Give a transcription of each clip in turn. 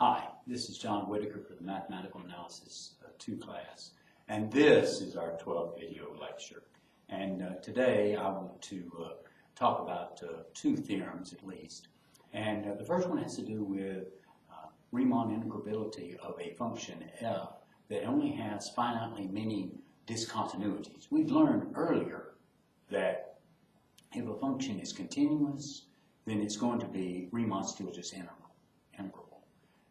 Hi, this is John Whitaker for the Mathematical Analysis 2 class, and this is our 12th video lecture. And today I want to talk about two theorems at least. And the first one has to do with Riemann integrability of a function f that only has finitely many discontinuities. We've learned earlier that if a function is continuous, then it's going to be Riemann still just integrable.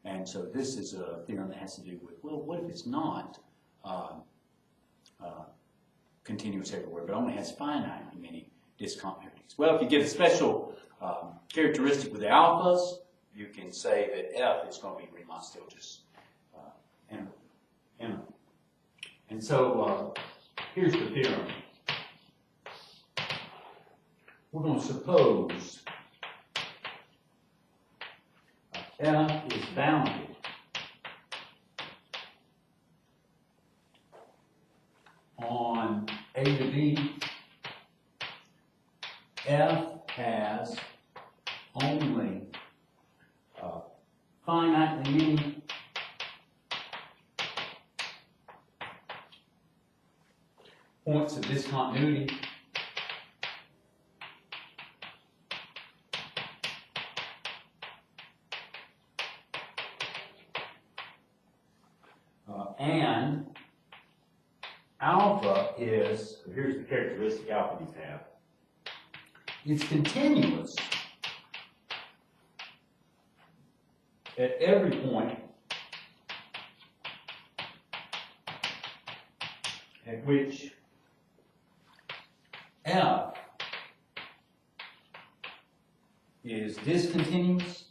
And so this is a theorem that has to do with, well, what if it's not continuous everywhere, but only has finitely many discontinuities? Well, if you get a special characteristic with the alphas, you can say that f is going to be Riemann still just integrable. And so here's the theorem. We're going to suppose f is bounded on A to B. F has only finitely many points of discontinuity. And alpha is, here's the characteristic alpha these have, it's continuous at every point at which f is discontinuous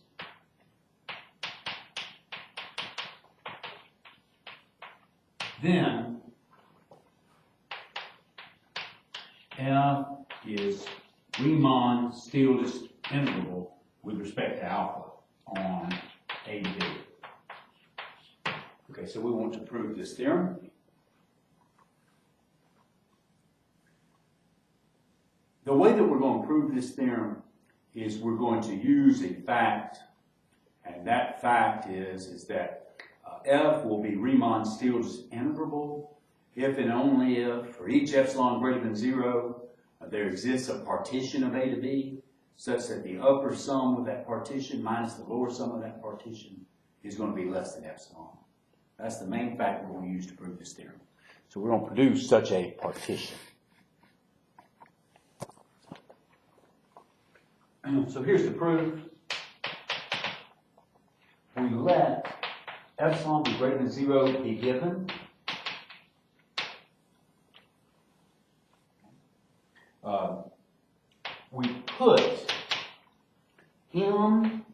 then f is Riemann still just integrable with respect to alpha on A to B. Okay, so we want to prove this theorem. The way that we're going to prove this theorem is we're going to use a fact, and that fact is that f will be Riemann still just integrable if and only if, for each epsilon greater than 0, there exists a partition of A to B such that the upper sum of that partition minus the lower sum of that partition is going to be less than epsilon. That's the main fact we're going to use to prove this theorem. So we're going to produce such a partition. So here's the proof. We let epsilon be greater than 0 be given. We put m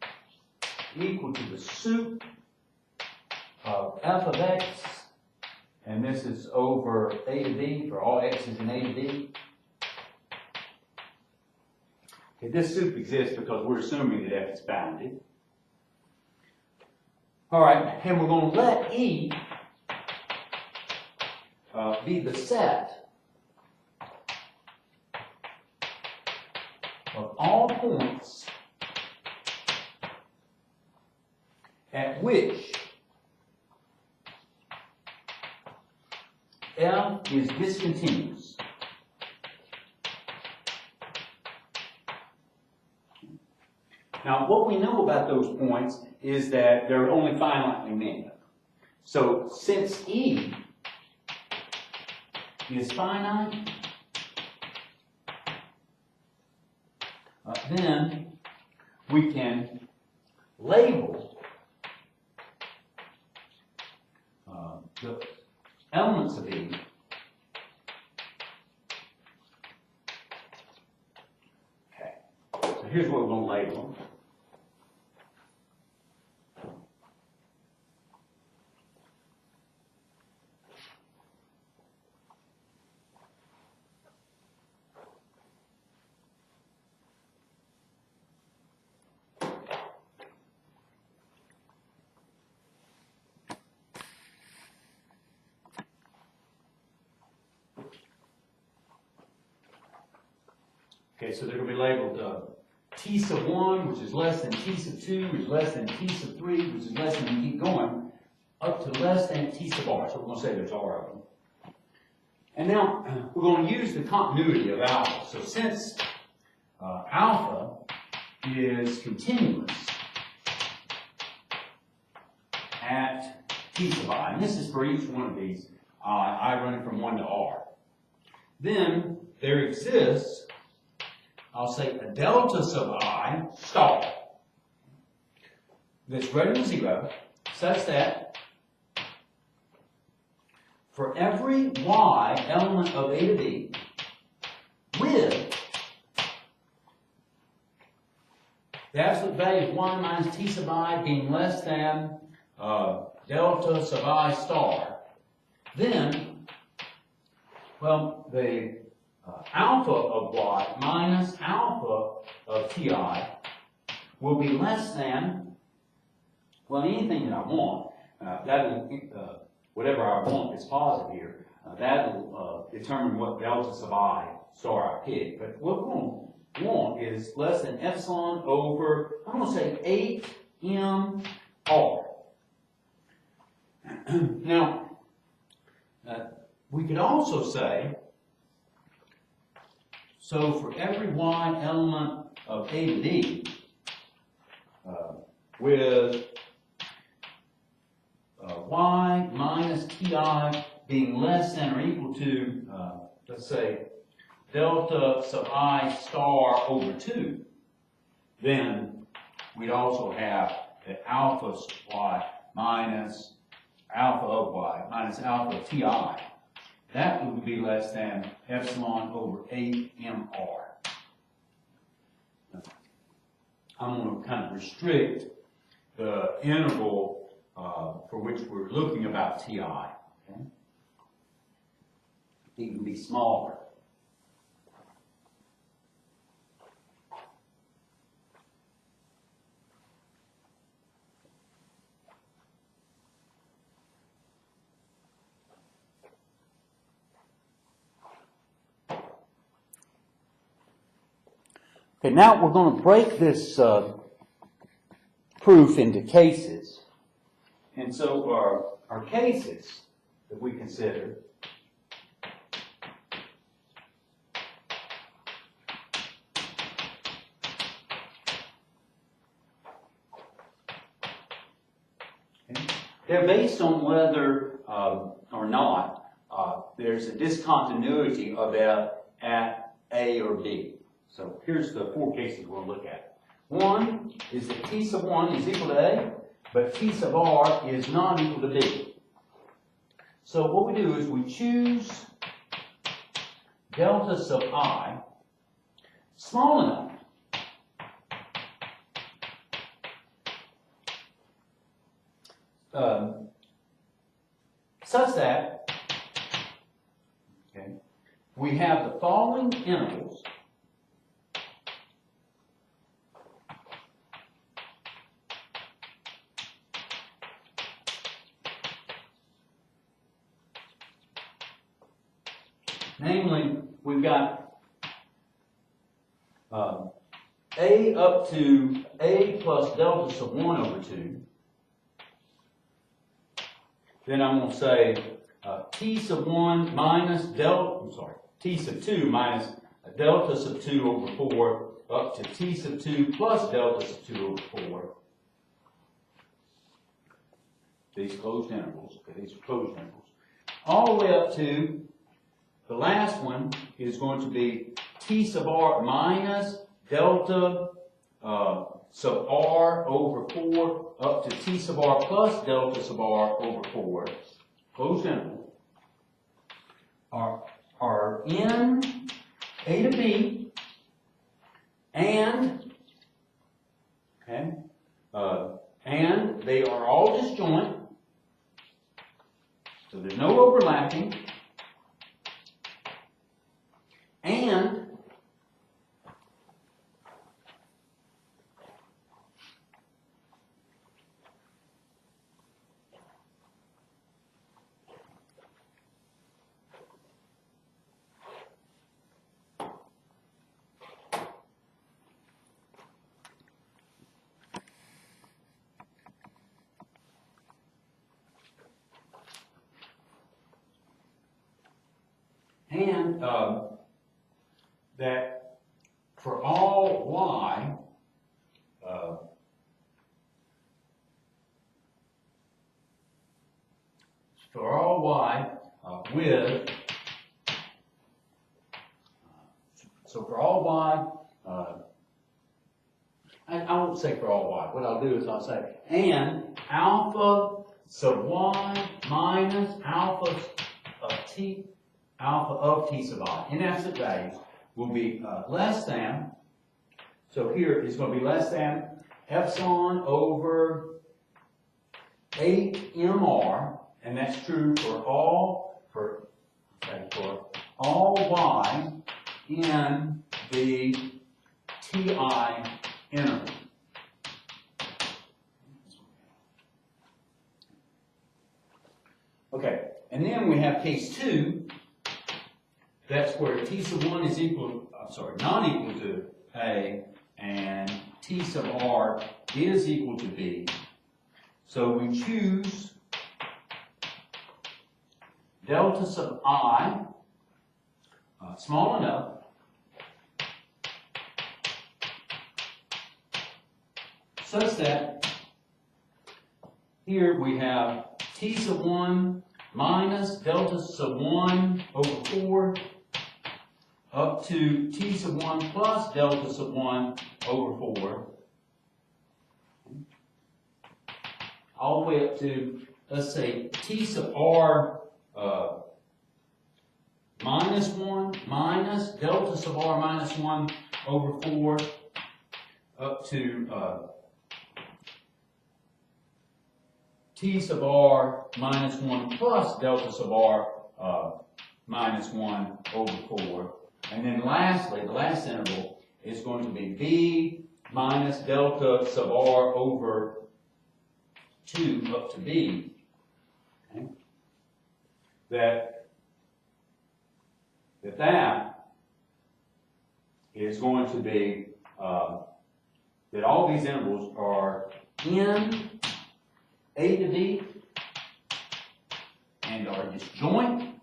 equal to the sup of f of x, and this is over A to B for all x's in A to B. Okay, this sup exists because we're assuming that f is bounded. All right, and we're going to let E be the set of all points at which f is discontinuous. Now, what we know about those points is that there are only finitely many of them. So, since E is finite, then we can label the elements of E okay. So here's what we're going to label them. Okay, so they're going to be labeled t sub 1, which is less than t sub 2, which is less than t sub 3, which is less than, we keep going, up to less than t sub r. So we're going to say there's r of them. And now we're going to use the continuity of alpha. So since alpha is continuous at t sub I, and this is for each one of these, I running from 1 to r, then there exists, I'll say, a delta sub I star that's greater than 0, such that for every y element of A to B with the absolute value of y minus t sub I being less than delta sub I star, then, well, the alpha of y minus alpha of ti will be less than, well, anything that I want. Whatever I want is positive here. That'll determine what delta sub I star I pick. But what we're going to want is less than epsilon over, I'm going to say 8mr. Now, we could also say, so for every y element of A to D, with y minus ti being less than or equal to, let's say, delta sub I star over 2, then we'd also have the alpha y minus alpha of y minus alpha of ti. That would be less than epsilon over 8mr. I'm going to kind of restrict the interval for which we're looking about ti. Okay? It can be smaller. Okay, now we're going to break this proof into cases. And so our cases that we consider they're based on whether or not there's a discontinuity of f at A or B. So here's the 4 cases we'll look at. One is that t sub 1 is equal to A, but t sub r is not equal to B. So what we do is we choose delta sub I small enough such that we have the following intervals . Namely, we've got A up to A plus delta sub 1 over 2. Then I'm going to say T sub 1 minus T sub 2 minus delta sub 2 over 4 up to T sub 2 plus delta sub 2 over 4. These closed intervals, okay, these are closed intervals. All the way up to the last one is going to be T sub r minus delta sub r over 4 up to T sub r plus delta sub r over 4. Closed interval. Are in A to B and they are all disjoint. So there's no overlapping. And And that for all y, with, so for all y, I won't say for all y. What I'll do is I'll say, and alpha sub y minus alpha of t sub I in absolute values will be less than, so here it's going to be less than epsilon over 8mr, and that's true for all y in the ti interval. Okay, and then we have case 2. That's where t sub 1 is not equal to a, and t sub r is equal to b. So we choose delta sub I small enough such that here we have t sub 1 minus delta sub 1 over 4 up to t sub 1 plus delta sub 1 over 4, all the way up to, let's say, t sub r minus 1 minus delta sub r minus 1 over 4 up to t sub r minus 1 plus delta sub r minus 1 over 4. And then lastly, the last interval is going to be b minus delta sub r over 2 up to b. Okay? That is going to be, that all these intervals are in a to b and are disjoint.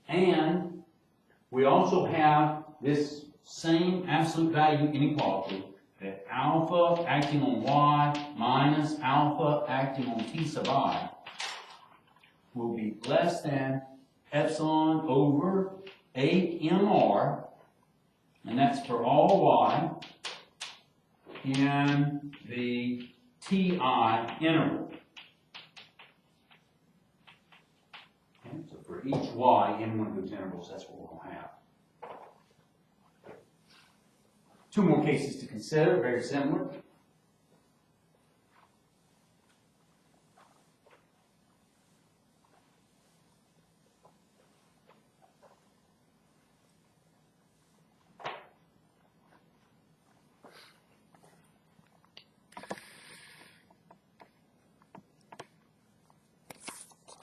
And we also have this same absolute value inequality, that alpha acting on y minus alpha acting on t sub I will be less than epsilon over 8mr, and that's for all y in the ti interval. Okay, so for each y in one of those intervals, that's what we're going to have. Two more cases to consider, very similar.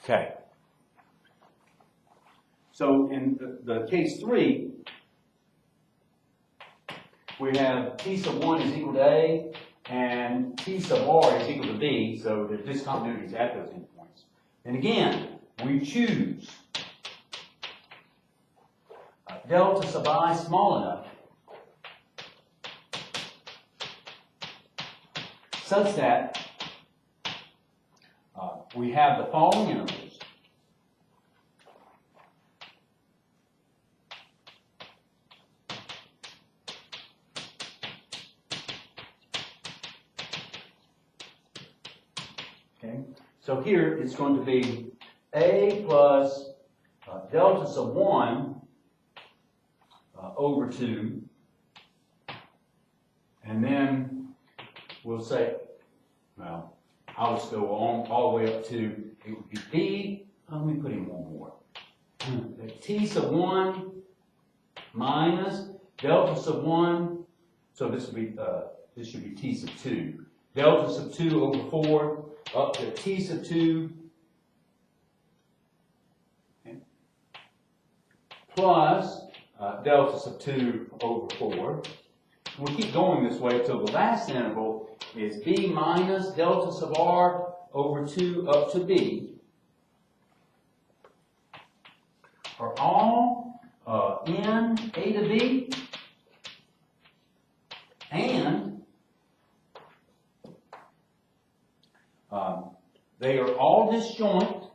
Okay. So in the case 3, we have t sub 1 is equal to a, and t sub r is equal to b, so there's discontinuities at those endpoints. And again, we choose delta sub I small enough such that we have the following intervals. Okay, so here it's going to be a plus delta sub 1 over 2, and then we'll say, well, I'll just go on all the way up to, it would be b, let me put in one more. T sub 1 minus delta sub 1, so this would be, this should be t sub 2. Delta sub 2 over 4 up to t sub 2 okay, plus delta sub 2 over 4. we'll keep going this way till the last interval is b minus delta sub r over 2 up to b are all in a to b, and they are all disjoint,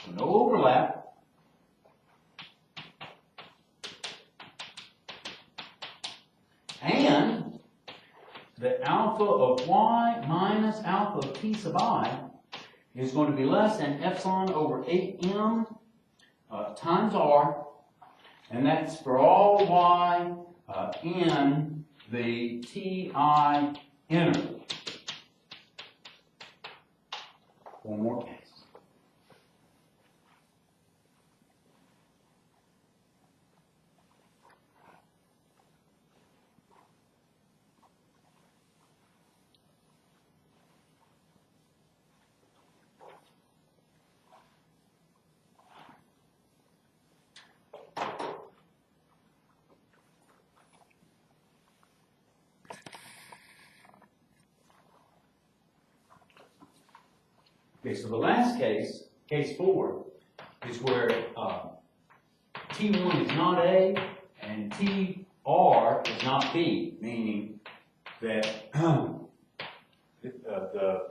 so no overlap. And the alpha of y minus alpha of t sub I is going to be less than epsilon over 8m times r, and that's for all y in the ti interval. One more case. Okay, so the last case, case 4, is where T1 is not A and TR is not B, meaning that the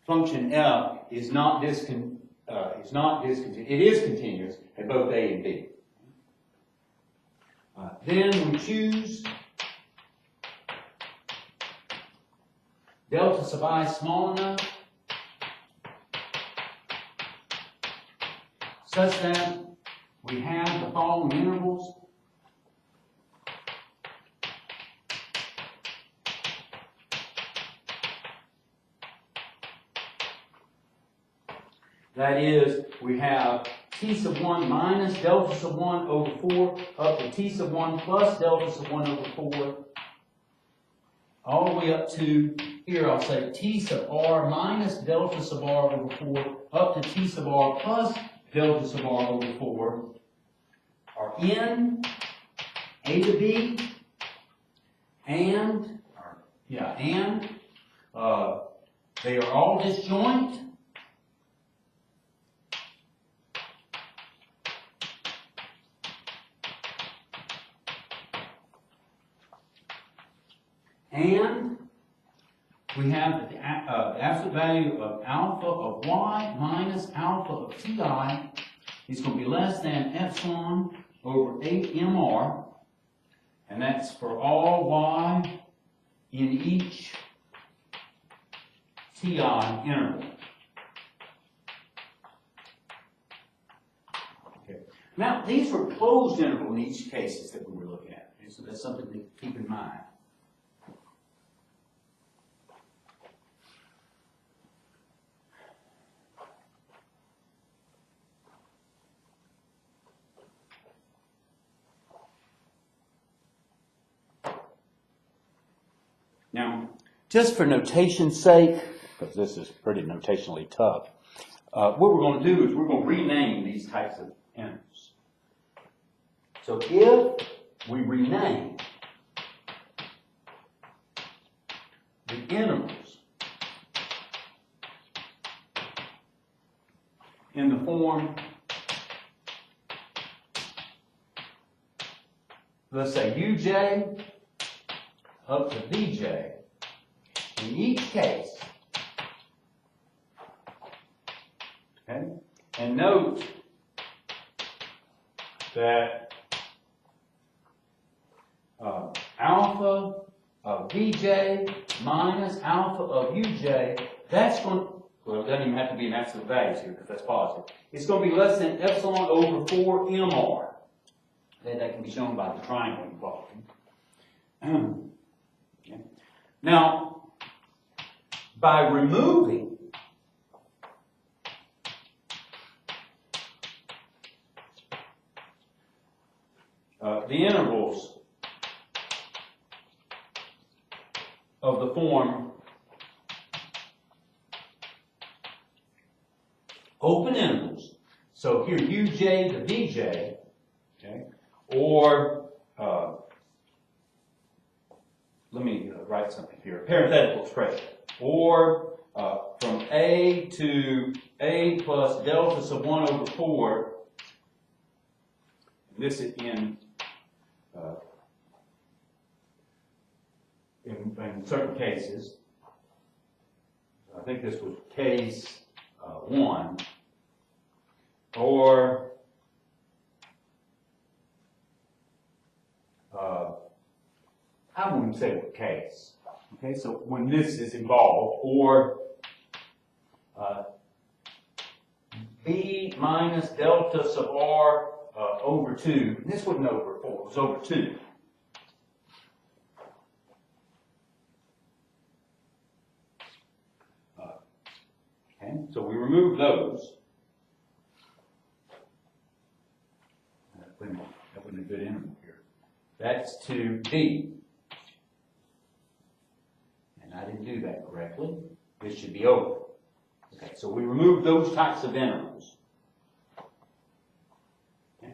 function f is not discontinuous. It is continuous at both A and B. Then we choose delta sub I small enough such that we have the following intervals. That is, we have t sub 1 minus delta sub 1 over 4 up to t sub 1 plus delta sub 1 over 4, all the way up to, here I'll say t sub r minus delta sub r over 4 up to t sub r plus delta sub r over 4 are in A to B, and they are all disjoint. And we have the absolute value of alpha of y minus alpha of ti is going to be less than epsilon over 8mr, and that's for all y in each ti interval. Okay. Now, these were closed interval in each cases that we were looking at, okay? So that's something to keep in mind. Now, just for notation's sake, because this is pretty notationally tough, what we're going to do is we're going to rename these types of intervals. So if we rename the intervals in the form, let's say uj up to bj, in each case, okay, and note that alpha of bj minus alpha of uj, that's going to, well, it doesn't even have to be an absolute values here because that's positive. It's going to be less than epsilon over 4mr. That can be shown by the triangle inequality. Okay. Now, by removing the intervals of the form open intervals, so here uj to bj, okay, or let me write something here. Parenthetical expression. Or from a to a plus delta sub 1 over 4. And this is in certain cases. I think this was case 1. Or I wouldn't say what case. Okay, so when this is involved, or b minus delta sub r over 2. This wasn't over 4, it was over 2. Okay, so we remove those. That wasn't a good interval here. That's to b. And I didn't do that correctly. This should be over. Okay, so we remove those types of intervals. Okay.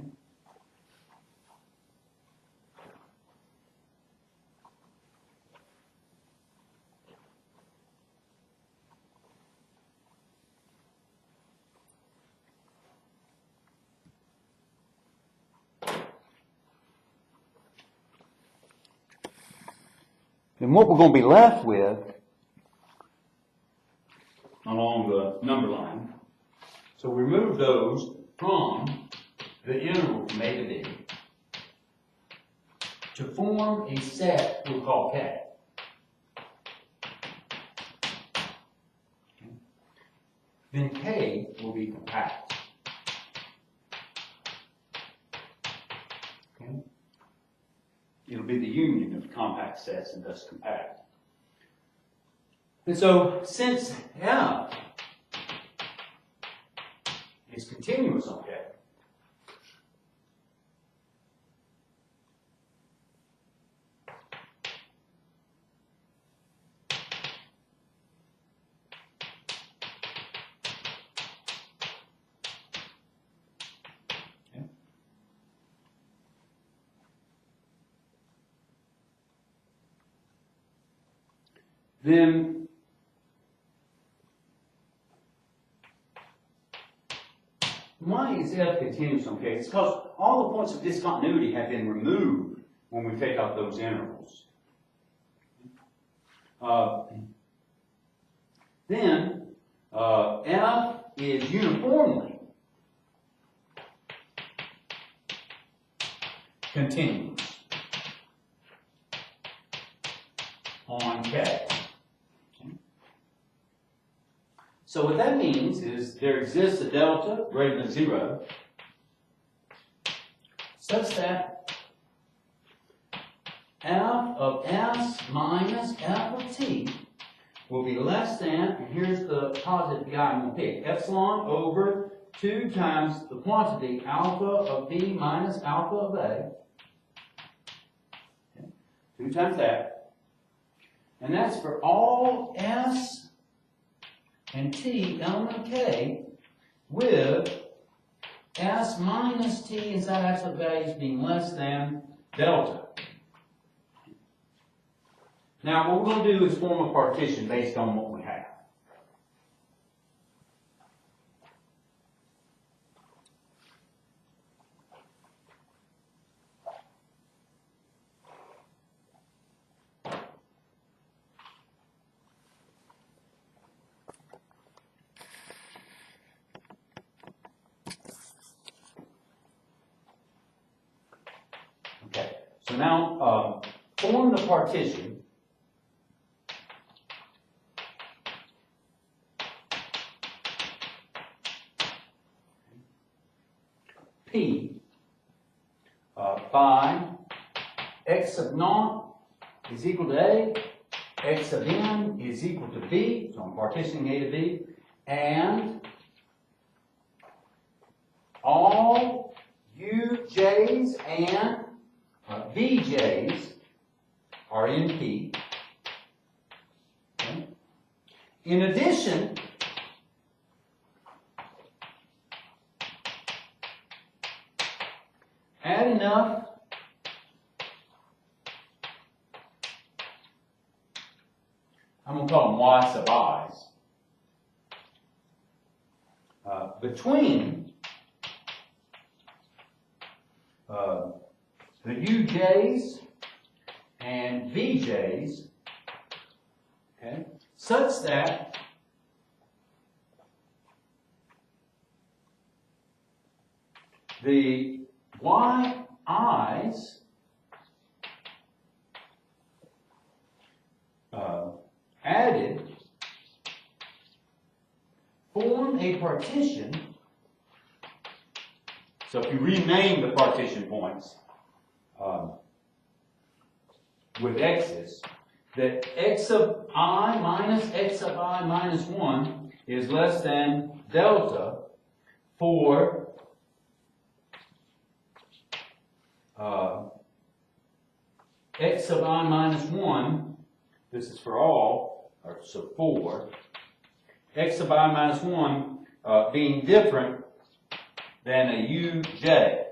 And what we're going to be left with along the number line, so we remove those from the interval from A to B to form a set we'll call K. Okay. Then K will be compact. Okay. It'll be the union of compact sets and thus compact. And so, since F is continuous on K, then why is F continuous on K? It's because all the points of discontinuity have been removed when we take out those intervals. Then F is uniformly continuous on K. So what that means is there exists a delta greater than 0 such that f of s minus f of t will be less than, and here's the positive guy I'm going to pick, epsilon over 2 times the quantity alpha of b minus alpha of a. Okay. 2 times that. And that's for all s and t element of k with s minus t inside absolute values being less than delta. Now what we're going to do is form a partition based on what we have. So now form the partition P by x sub naught is equal to A, x sub n is equal to B, so I'm partitioning A to B, and all UJs and VJs are in P. Okay. In addition, add enough call them y sub i's, between the uj's and vj's, okay, such that the yi's added form a partition. So if you rename the partition points with x's, that x sub I minus x sub I minus 1 is less than delta for x sub I minus 1, this is for all, or so for, x sub I minus 1 being different than a uj. Okay?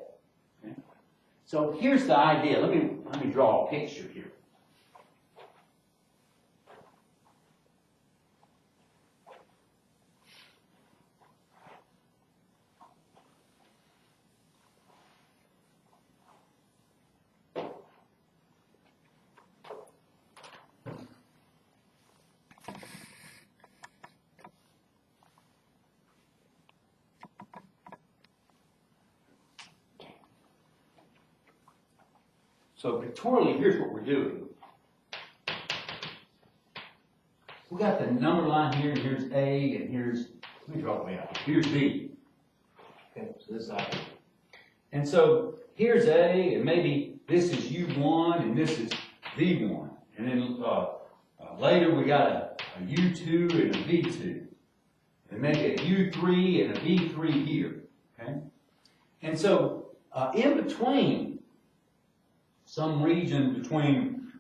So here's the idea. Let me draw a picture here. So pictorially, here's what we're doing. We got the number line here, and here's A, and here's, let me draw it way out. Here's B. Okay, so this side. And so here's A, and maybe this is U1, and this is V1. And then later we got a U2 and a V2. And maybe a U3 and a V3 here. Okay? And so in between, some region between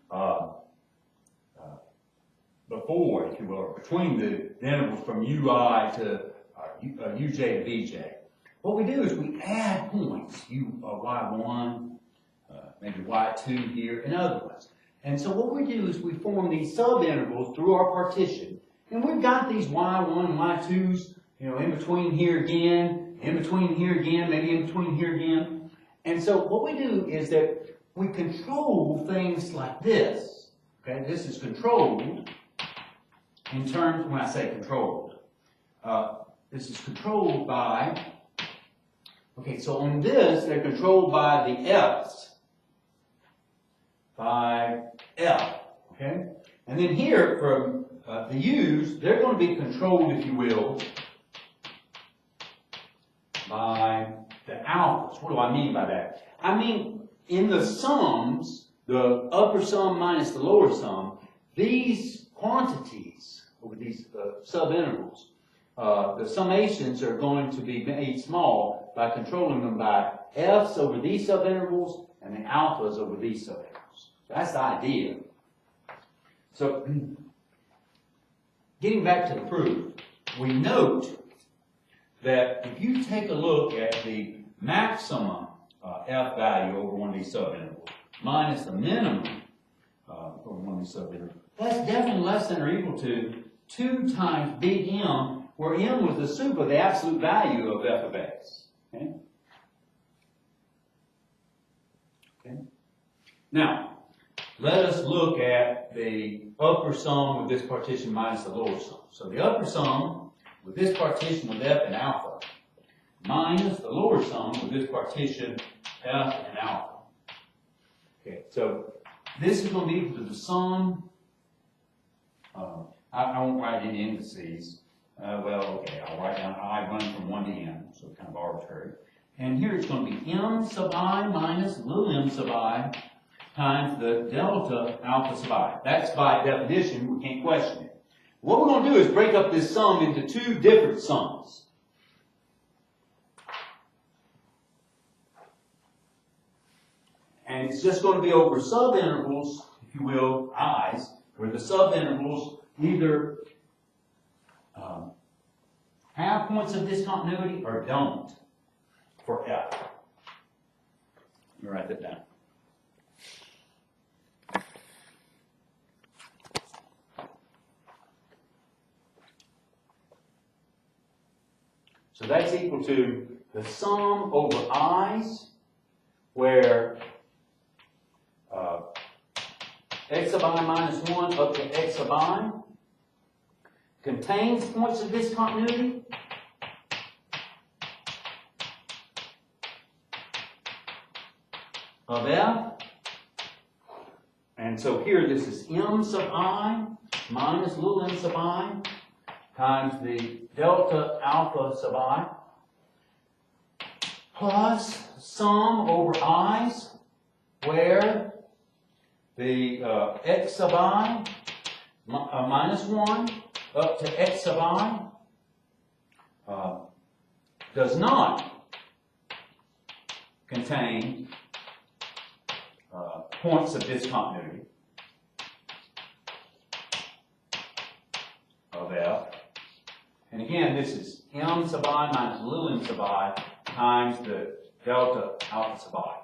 before, if you will, or between the intervals from UI to UJ to VJ. What we do is we add points, Y1, maybe Y2 here, and other ones. And so what we do is we form these subintervals through our partition, and we've got these Y1 and Y2s, you know, in between here again, in between here again, maybe in between here again. And so what we do is that we control things like this. Okay, this is controlled in terms, when I say controlled, this is controlled by, okay, so on this, they're controlled by the F's, by F, okay? And then here, from the U's, they're going to be controlled, if you will, by the alphas. What do I mean by that? I mean, in the sums, the upper sum minus the lower sum, these quantities over these subintervals, the summations are going to be made small by controlling them by f's over these subintervals and the alphas over these subintervals. That's the idea. So, getting back to the proof, we note that if you take a look at the maximum f value over one of these subintervals minus the minimum over one of these subintervals, that's definitely less than or equal to 2 times big M, where M was the sup of the absolute value of f of x. Okay? Okay? Now, let us look at the upper sum with this partition minus the lower sum. So the upper sum with this partition with f and alpha minus the lower sum with this partition f and alpha. Okay, so this is going to be equal to the sum. I won't write any indices. Well, okay, I'll write down I running from 1 to n, so kind of arbitrary. And here it's going to be m sub I minus little m sub I times the delta alpha sub I. That's by definition, we can't question it. What we're going to do is break up this sum into 2 different sums. And it's just going to be over subintervals, if you will, i's, where the subintervals either have points of discontinuity or don't for f. Let me write that down. equal to the sum over i's, where x sub I minus 1 up to x sub I contains points of discontinuity. Of f. And so here this is m sub I minus little m sub I times the delta alpha sub I plus sum over i's, where the x sub I minus 1 up to x sub I does not contain points of discontinuity of f. And again, this is m sub I minus little m sub I times the delta alpha sub I.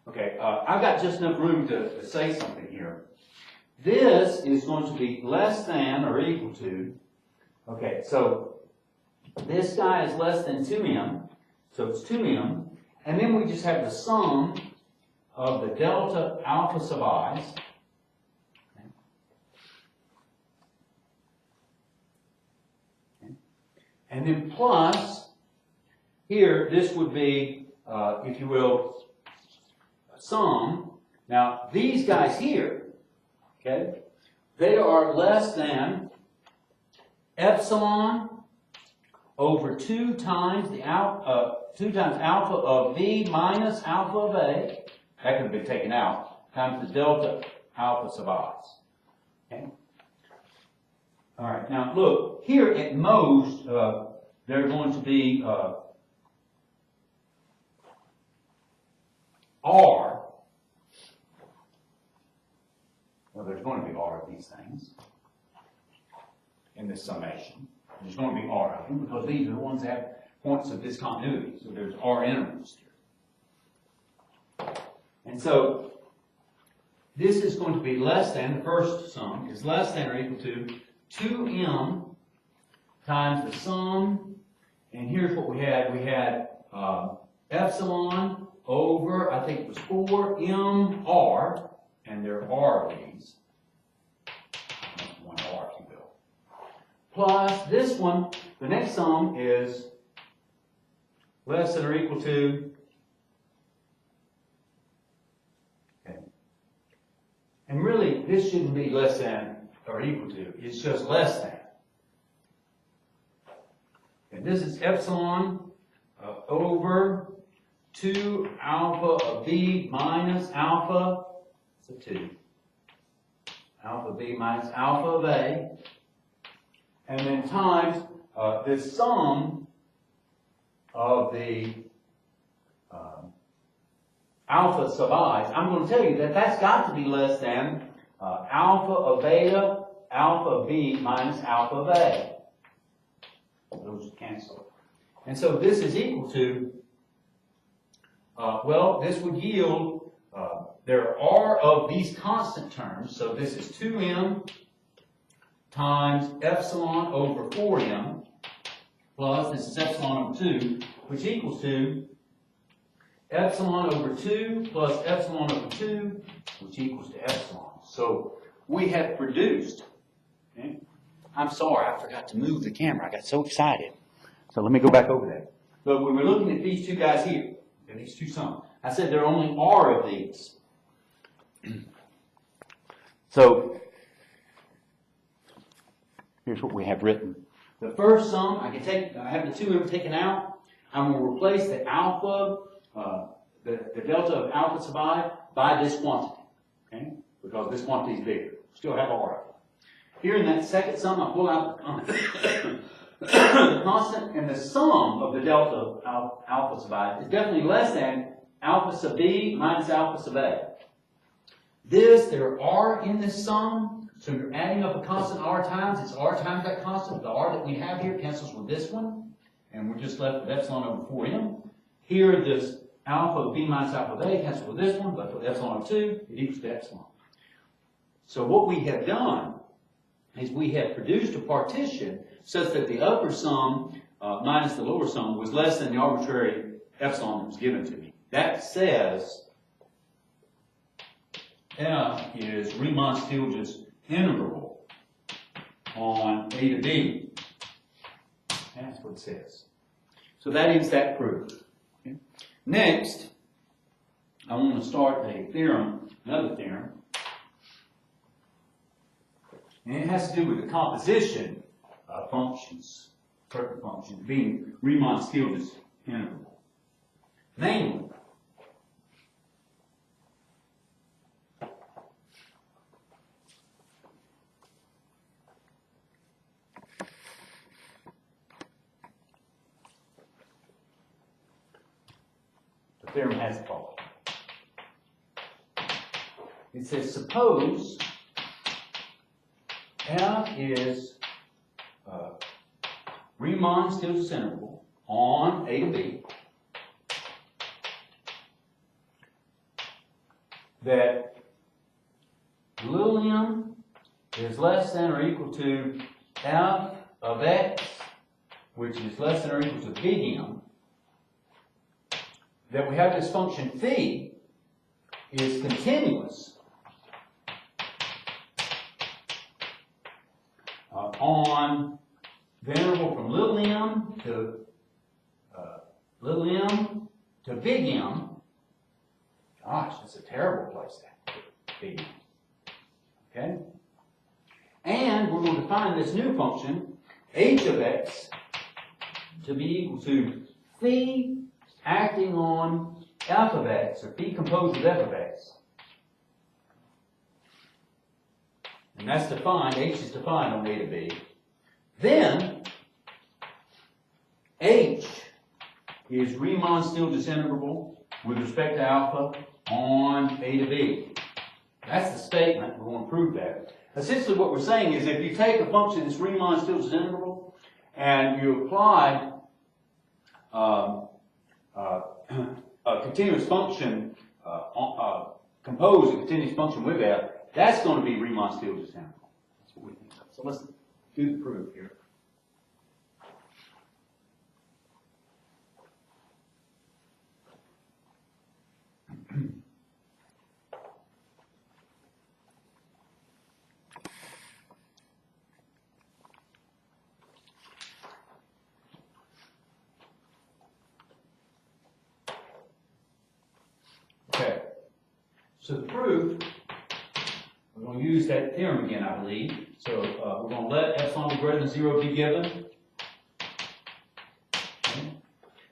Okay, I've got just enough room to say something here. This is going to be less than or equal to, okay, so this guy is less than 2m, so it's 2m, and then we just have the sum of the delta alpha sub i's, and then plus, here, this would be, if you will, a sum. Now, these guys here, okay, they are less than epsilon over 2 times the alpha of b minus alpha of a, that could have been taken out, times the delta alpha sub i's. Okay? All right, now look, here at most, they're going to be R. Well, there's going to be R of these things in this summation. There's going to be R of them because these are the ones that have points of discontinuity. So there's R intervals here. And so this is going to be less than, the first sum is less than or equal to 2m times the sum, and here's what we had. We had epsilon over, I think it was 4mr, and there are these. One R, if you will. Plus this one, the next sum is less than or equal to, okay. And really, this shouldn't be less than or equal to, it's just less than. And this is epsilon over 2 alpha of b minus alpha, it's a 2. Alpha b minus alpha of a. And then times this sum of the alpha sub i's. I'm going to tell you that that's got to be less than alpha of beta, alpha of b minus alpha of a. Those cancel. And so this is equal to, well, this would yield, there are of these constant terms, so this is 2m times epsilon over 4m, plus this is epsilon over 2, which equals to epsilon over 2 plus epsilon over 2, which equals to epsilon. So we have produced, okay? I'm sorry, I forgot to move the camera. I got so excited. So let me go back over that. Look, we were looking at these two guys here, and these two sums. I said there are only R of these. So here's what we have written. The first sum, I have the 2m taken out. I'm going to replace the alpha, the delta of alpha sub I by this quantity, okay? Because this quantity is bigger. Still have R. Here in that second sum, I pull out the constant, and the sum of the delta of alpha sub I is definitely less than alpha sub b minus alpha sub a. There are in this sum, so you're adding up a constant R times, it's R times that constant. The R that we have here cancels with this one, and we're just left with epsilon over 4m. Here, this alpha of b minus alpha of a cancels with this one, but with epsilon over 2, it equals to epsilon. So what we have done is we have produced a partition such that the upper sum minus the lower sum was less than the arbitrary epsilon that was given to me. That says f is Riemann-Stieltjes integral on a to b. That's what it says. So that is that proof. Okay. Next, I want to start a theorem, another theorem. And it has to do with the composition of functions, certain functions, being Riemann-Stieltjes integral. Namely, the theorem has a problem. It says, suppose f is Riemann-Stieltjes integral on a to b, that little m is less than or equal to f of x, which is less than or equal to big M, that we have this function phi is continuous on the interval from little m to big M. Gosh, that's a terrible place to have big M. Okay? And we're going to define this new function, h of x, to be equal to phi acting on f of x, or phi composed of f of x. And that's defined, h is defined on a to b. Then, h is Riemann-Stieltjes integral with respect to alpha on a to b. That's the statement. We want to prove that. Essentially what we're saying is if you take a function that's Riemann-Stieltjes integral and you apply a continuous function, compose a continuous function with f, that's going to be Riemann-Stieltjes integral. That's what we think. So let's do the proof here. Okay, so the proof, we're going to use that theorem again, I believe. So we're going to let epsilon be greater than 0 be given. Okay.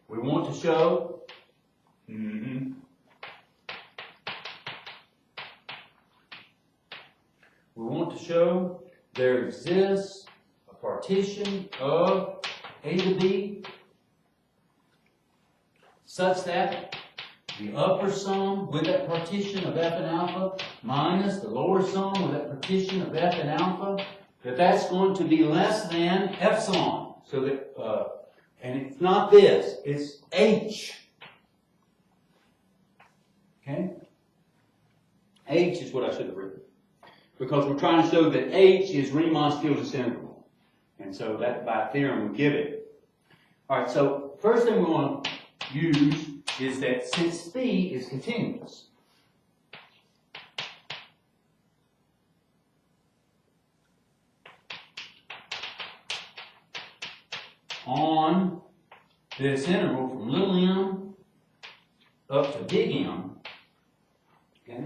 We want to show, we want to show there exists a partition of a to b such that the upper sum with that partition of f and alpha minus the lower sum with that partition of f and alpha, that's going to be less than epsilon. So that, and it's not this, it's h. Okay? H is what I should have written. Because we're trying to show that h is Riemann-Stieltjes integral. And so that by theorem we give it. All right, so first thing we want to use is that since phi is continuous, on this interval from little m up to big M, okay,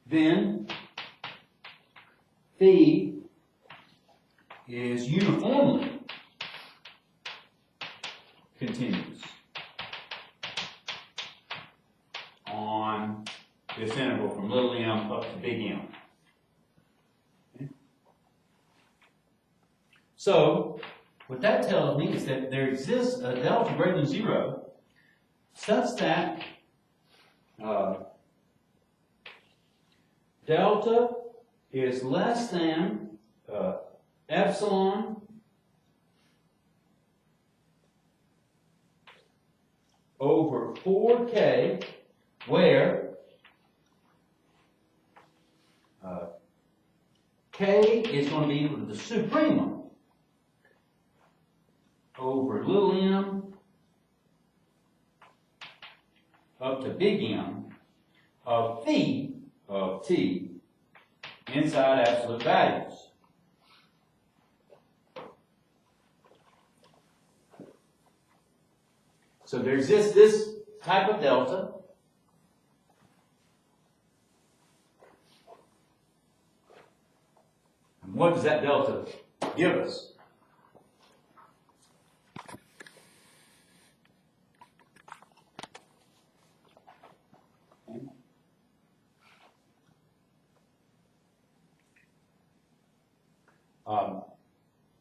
then phi is uniformly continuous on this interval from little m up to big M. Okay. So, what that tells me is that there exists a delta greater than 0 such that delta is less than epsilon over 4k, where k is going to be equal to the supremum over little m up to big M of phi of t inside absolute values. So there exists this type of delta. And what does that delta give us?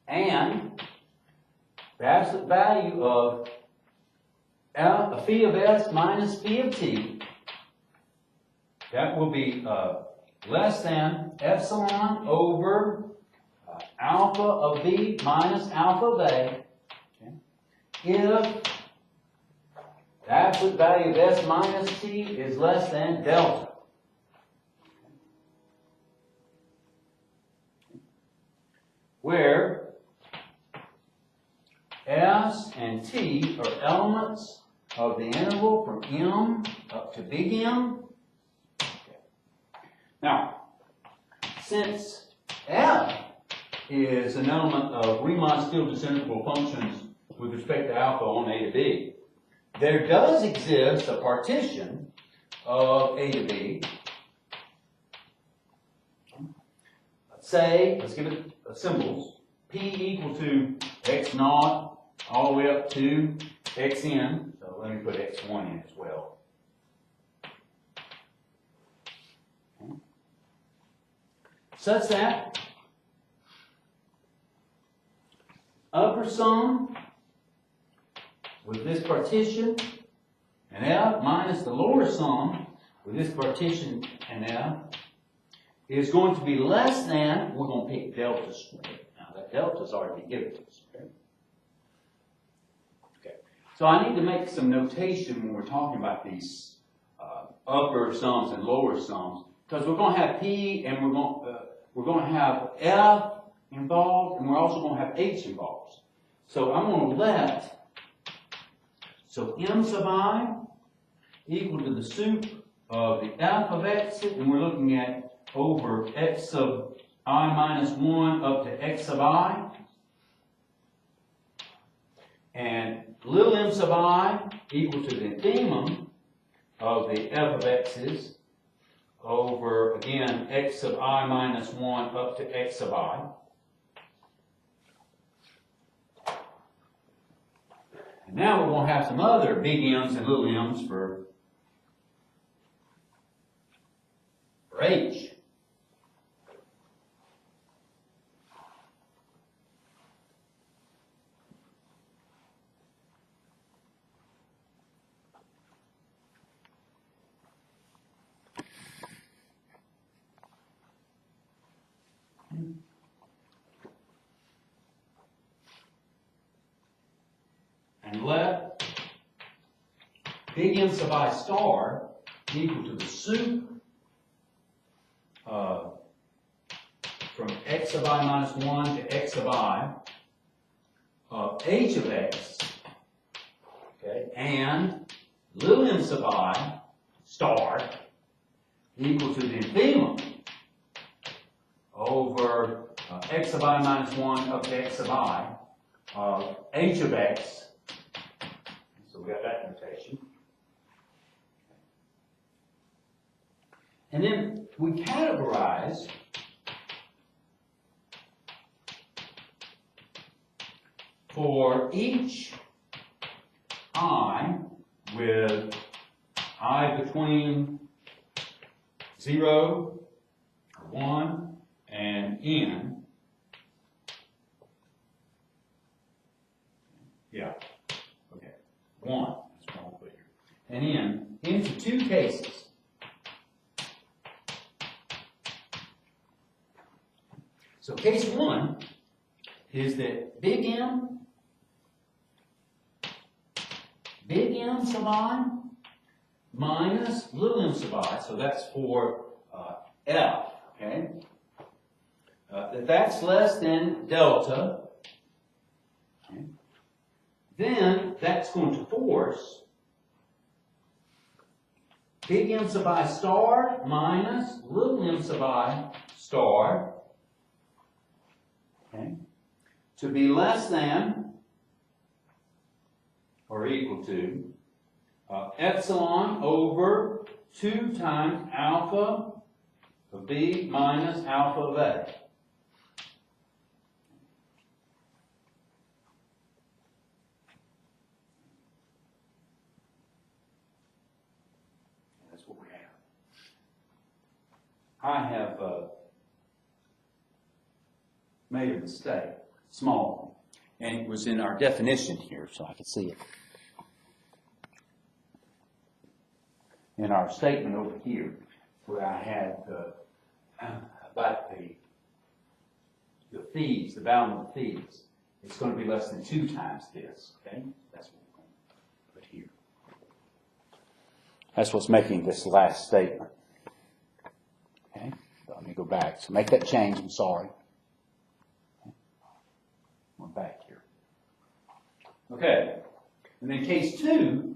And the absolute value of phi of s minus phi of t, that will be less than epsilon over alpha of b minus alpha of a, okay, if the absolute value of s minus t is less than delta. Where s and t are elements of the interval from m up to big M. Okay. Now, since f is an element of Riemann's field disintegrable functions with respect to alpha on a to b, there does exist a partition of a to b. Say, let's give it symbols, p equal to x naught all the way up to xn. So let me put x1 in as well. Okay. Such that upper sum with this partition and f minus the lower sum with this partition and f is going to be less than, we're going to pick delta squared. Now that delta is already given to us. Okay. So I need to make some notation when we're talking about these upper sums and lower sums, because we're going to have p and we're going to have f involved, and we're also going to have h involved. So I'm going to let, so m sub I equal to the sup of the f of x, and we're looking at over x sub I minus 1 up to x sub I. And little m sub I equal to the infimum of the f of x's over, again, x sub I minus 1 up to x sub I. And now we're going to have some other big M's and little m's for h. And let big M sub I star equal to the sup from x sub I minus 1 to x sub I of h of x, okay, and little m sub I star equal to the infimum over x sub I minus 1 up to x sub I of h of x. So we got that notation. And then we categorize for each I with I between 0, 1, and n. Yeah. Okay. 1. That's what I'll put here. And n into two cases. So case 1 is that big M sub I minus little m sub I, so that's for F, okay? That's less than delta, okay? then that's going to force big M sub I star minus little m sub I star, okay, to be less than or equal to epsilon over 2 times alpha of B minus alpha of A. That's what we have. I have made a mistake, small, and it was in our definition here, so I could see it. In our statement over here, where I had about the fees, the bound of the fees, it's going to be less than 2 times this. Okay, that's what we're going to put here. That's what's making this last statement. Okay, so let me go back. So make that change. I'm sorry. Okay. We're back here. Okay, and then case 2.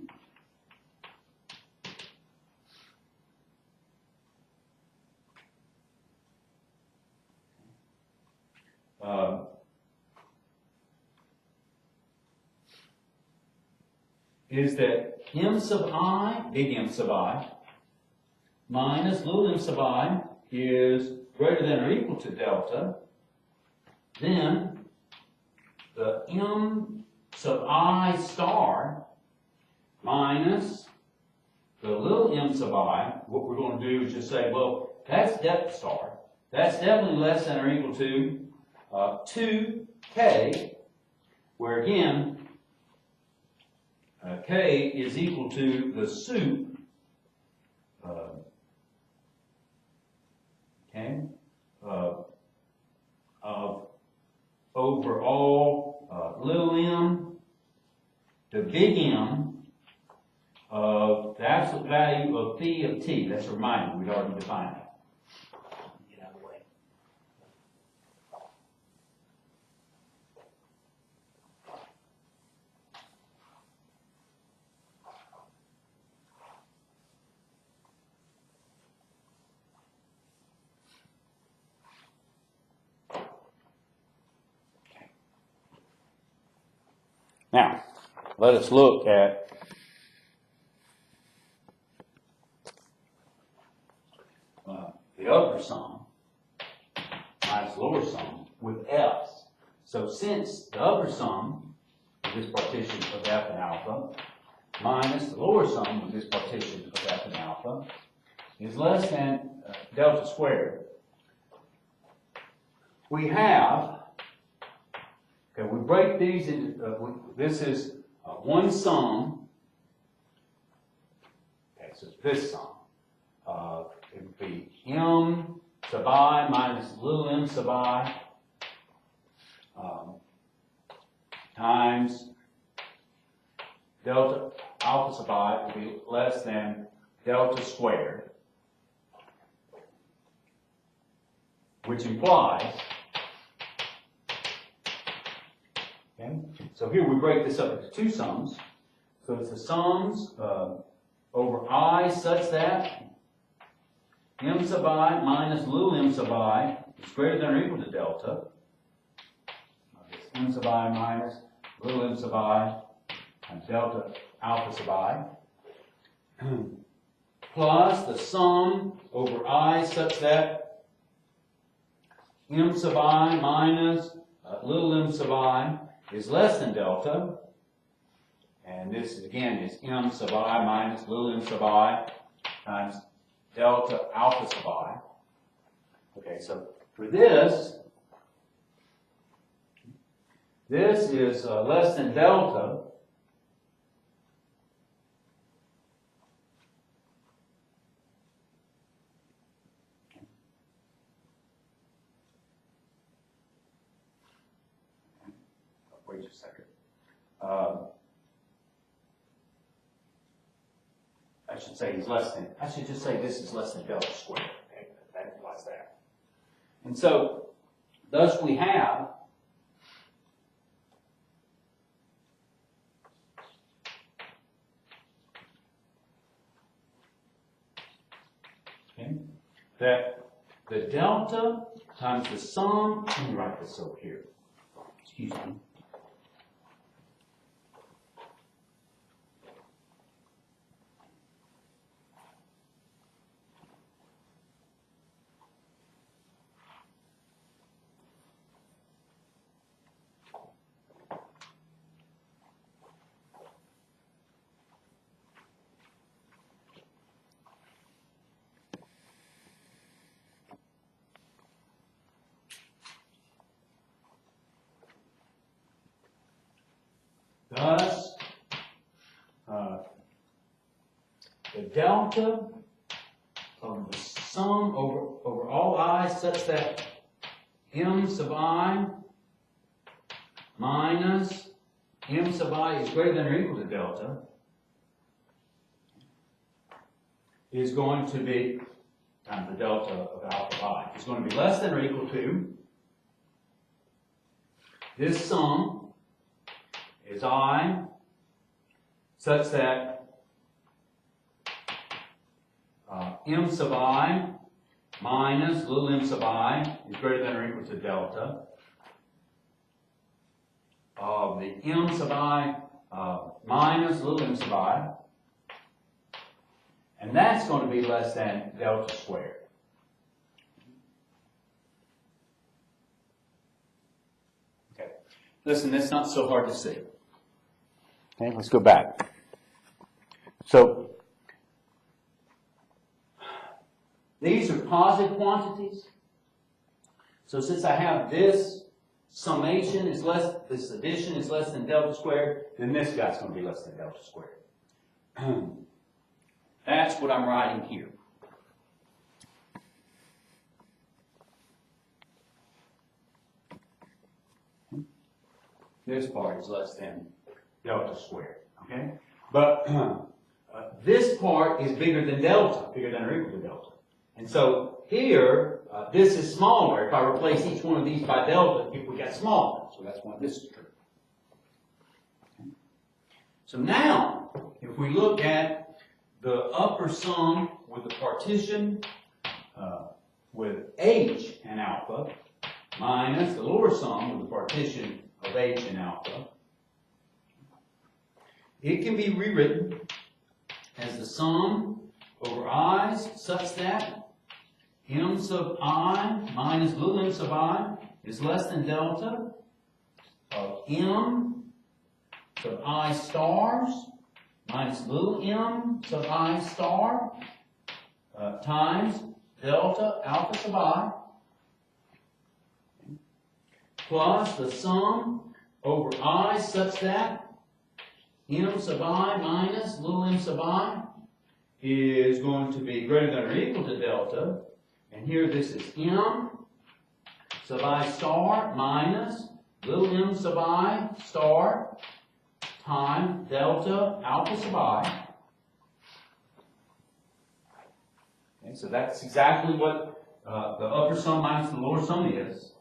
Is that m sub I, big M sub I, minus little m sub I is greater than or equal to delta, then the m sub I star minus the little m sub I, what we're going to do is just say, well, that's delta star. That's definitely less than or equal to 2k, where again, k is equal to the sup of over all little m to big M of the absolute value of phi of t. That's a reminder, we'd already defined it. Get out of the way. Now, let us look at the upper sum minus lower sum with f's. So since the upper sum of this partition of f and alpha minus the lower sum of this partition of f and alpha is less than delta squared, we have, okay, we break these into, this is one sum, okay, so this sum, it would be m sub I minus little m sub I times delta alpha sub I would be less than delta squared, which implies, okay, so here we break this up into 2 sums. So it's the sums over I such that m sub I minus little m sub I is greater than or equal to delta. It's m sub I minus little m sub I times delta alpha sub I plus the sum over I such that m sub I minus little m sub I is less than delta. And this again is m sub I minus little m sub I times delta alpha sub I. Okay, so for this is less than delta. Wait just a second. I should say is less than, I should just say this is less than delta squared. Okay? That implies that. And so, thus we have that the delta times the sum, let me write this over here, excuse me. Thus, the delta of the sum over all I such that m sub I minus m sub I is greater than or equal to delta is going to be times the delta of alpha I is going to be less than or equal to this sum is I such that m sub I minus little m sub I is greater than or equal to delta of the m sub I minus little m sub I, and that's going to be less than delta squared. Okay, listen, that's not so hard to see. Okay, let's go back. So, these are positive quantities. So since I have this summation is less, this addition is less than delta squared, then this guy's going to be less than delta squared. That's what I'm writing here. This part is less than delta squared, okay? But this part is bigger than delta, bigger than or equal to delta. And so here, this is smaller. If I replace each one of these by delta, we get smaller. So that's why this is true. Okay. So now, if we look at the upper sum with the partition with h and alpha minus the lower sum with the partition of h and alpha, it can be rewritten as the sum over i's such that m sub I minus little m sub I is less than delta of m sub I stars minus little m sub I star times delta alpha sub I plus the sum over I such that m sub I minus little m sub I is going to be greater than or equal to delta. And here this is m sub I star minus little m sub I star times delta alpha sub I. Okay, so that's exactly what the upper sum minus the lower sum is.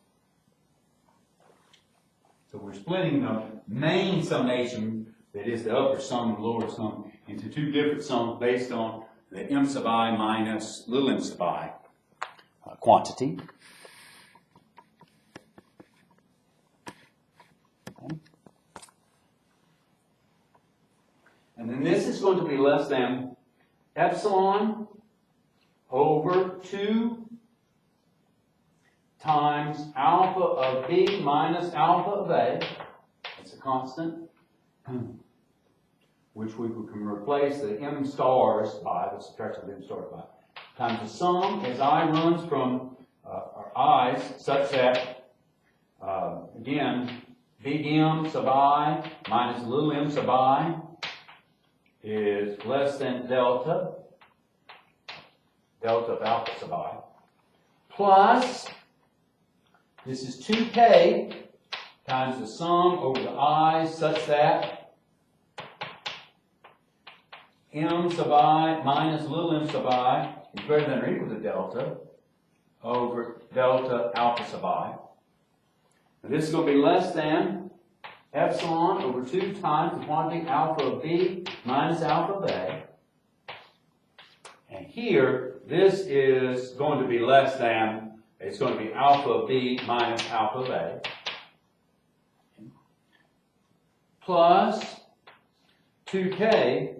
So we're splitting the main summation, that is the upper sum and lower sum, into two different sums based on the m sub I minus little m sub I quantity. Okay. And then this is going to be less than epsilon over 2 times alpha of b minus alpha of a. That's a constant, which we can replace the m stars by, the subtraction of m stars by, times the sum as I runs from our i's such that, again, big M sub I minus little m sub I is less than delta of alpha sub I, plus, this is 2k times the sum over the i's such that m sub I minus little m sub I is greater than or equal to delta over delta alpha sub I. Now this is going to be less than epsilon over 2 times the quantity alpha of b minus alpha of a. And here, this is going to be less than, it's going to be alpha b minus alpha a, plus 2k,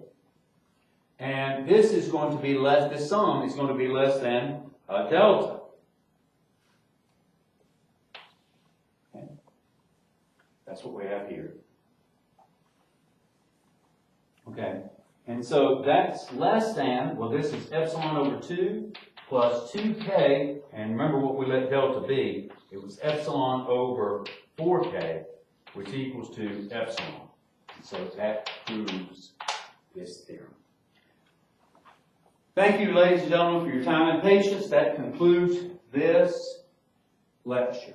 and this is going to be less, this sum is going to be less than delta. Okay. That's what we have here. Okay, and so that's less than, well, this is epsilon over 2 plus 2k, and remember what we let delta be. It was epsilon over 4k, which equals to epsilon. And so that proves this theorem. Thank you, ladies and gentlemen, for your time and patience. That concludes this lecture.